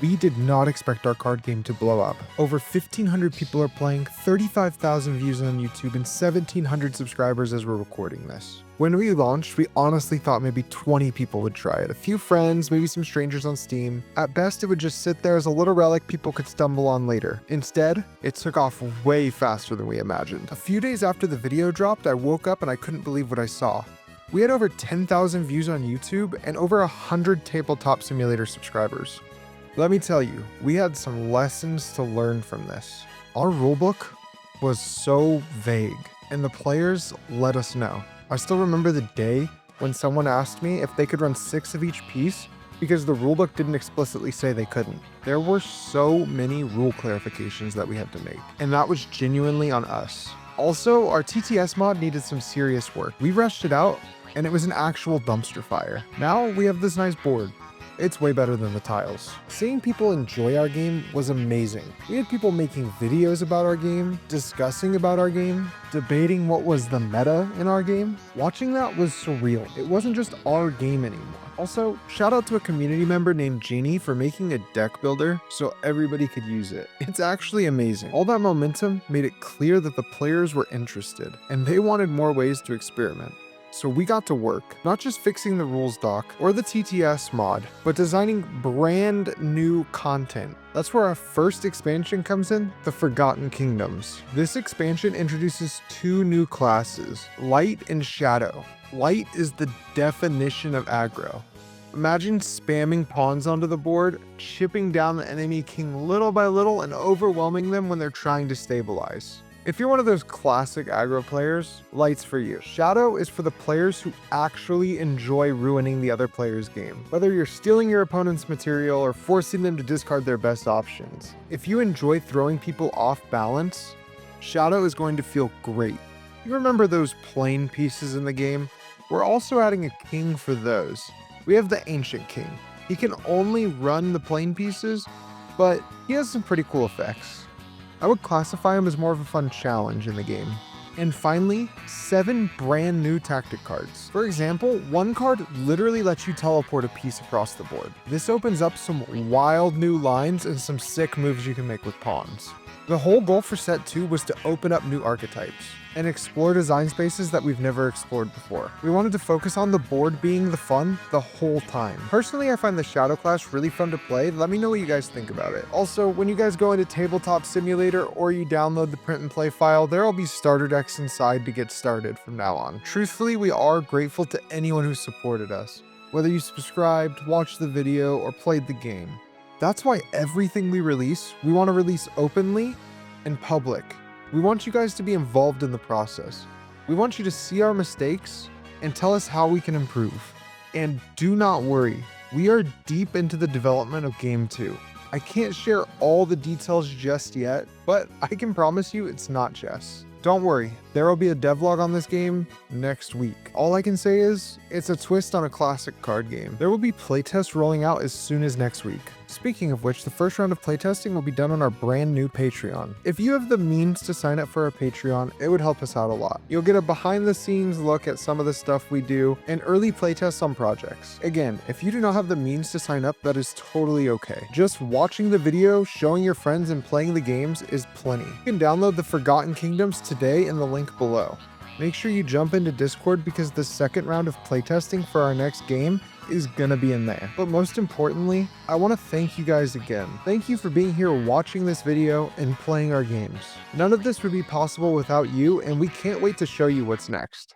We did not expect our card game to blow up. Over 1,500 people are playing, 35,000 views on YouTube, and 1,700 subscribers as we're recording this. When we launched, we honestly thought maybe 20 people would try it. A few friends, maybe some strangers on Steam. At best, it would just sit there as a little relic people could stumble on later. Instead, it took off way faster than we imagined. A few days after the video dropped, I woke up and I couldn't believe what I saw. We had over 10,000 views on YouTube and over 100 Tabletop Simulator subscribers. Let me tell you, we had some lessons to learn from this. Our rulebook was so vague, and the players let us know. I still remember the day when someone asked me if they could run 6 of each piece because the rulebook didn't explicitly say they couldn't. There were so many rule clarifications that we had to make, and that was genuinely on us. Also, our TTS mod needed some serious work. We rushed it out, and it was an actual dumpster fire. Now we have this nice board. It's way better than the tiles. Seeing people enjoy our game was amazing. We had people making videos about our game, discussing about our game, debating what was the meta in our game. Watching that was surreal. It wasn't just our game anymore. Also, shout out to a community member named Jeannie for making a deck builder so everybody could use it. It's actually amazing. All that momentum made it clear that the players were interested, and they wanted more ways to experiment. So we got to work, not just fixing the rules doc or the TTS mod, but designing brand new content. That's where our first expansion comes in, the Forgotten Kingdoms. This expansion introduces 2 new classes, Light and Shadow. Light is the definition of aggro. Imagine spamming pawns onto the board, chipping down the enemy king little by little and overwhelming them when they're trying to stabilize. If you're one of those classic aggro players, Light's for you. Shadow is for the players who actually enjoy ruining the other player's game. Whether you're stealing your opponent's material or forcing them to discard their best options. If you enjoy throwing people off balance, Shadow is going to feel great. You remember those plain pieces in the game? We're also adding a king for those. We have the Ancient King. He can only run the plain pieces, but he has some pretty cool effects. I would classify him as more of a fun challenge in the game. And finally, 7 brand new tactic cards. For example, one card literally lets you teleport a piece across the board. This opens up some wild new lines and some sick moves you can make with pawns. The whole goal for set 2 was to open up new archetypes and explore design spaces that we've never explored before. We wanted to focus on the board being the fun the whole time. Personally, I find the Shadow class really fun to play. Let me know what you guys think about it. Also, when you guys go into Tabletop Simulator or you download the print and play file, there will be starter decks inside to get started from now on. Truthfully, we are grateful to anyone who supported us, whether you subscribed, watched the video, or played the game. That's why everything we release, we want to release openly and public. We want you guys to be involved in the process. We want you to see our mistakes and tell us how we can improve. And do not worry, we are deep into the development of Game 2. I can't share all the details just yet, but I can promise you it's not chess. Don't worry, there will be a devlog on this game next week. All I can say is, it's a twist on a classic card game. There will be playtests rolling out as soon as next week. Speaking of which, the first round of playtesting will be done on our brand new Patreon. If you have the means to sign up for our Patreon, it would help us out a lot. You'll get a behind the scenes look at some of the stuff we do and early playtests on projects. Again, if you do not have the means to sign up, that is totally okay. Just watching the video, showing your friends, and playing the games is plenty. You can download the Forgotten Kingdoms today in the link below. Make sure you jump into Discord because the second round of playtesting for our next game is gonna be in there. But most importantly, I want to thank you guys again. Thank you for being here watching this video and playing our games. None of this would be possible without you, and we can't wait to show you what's next.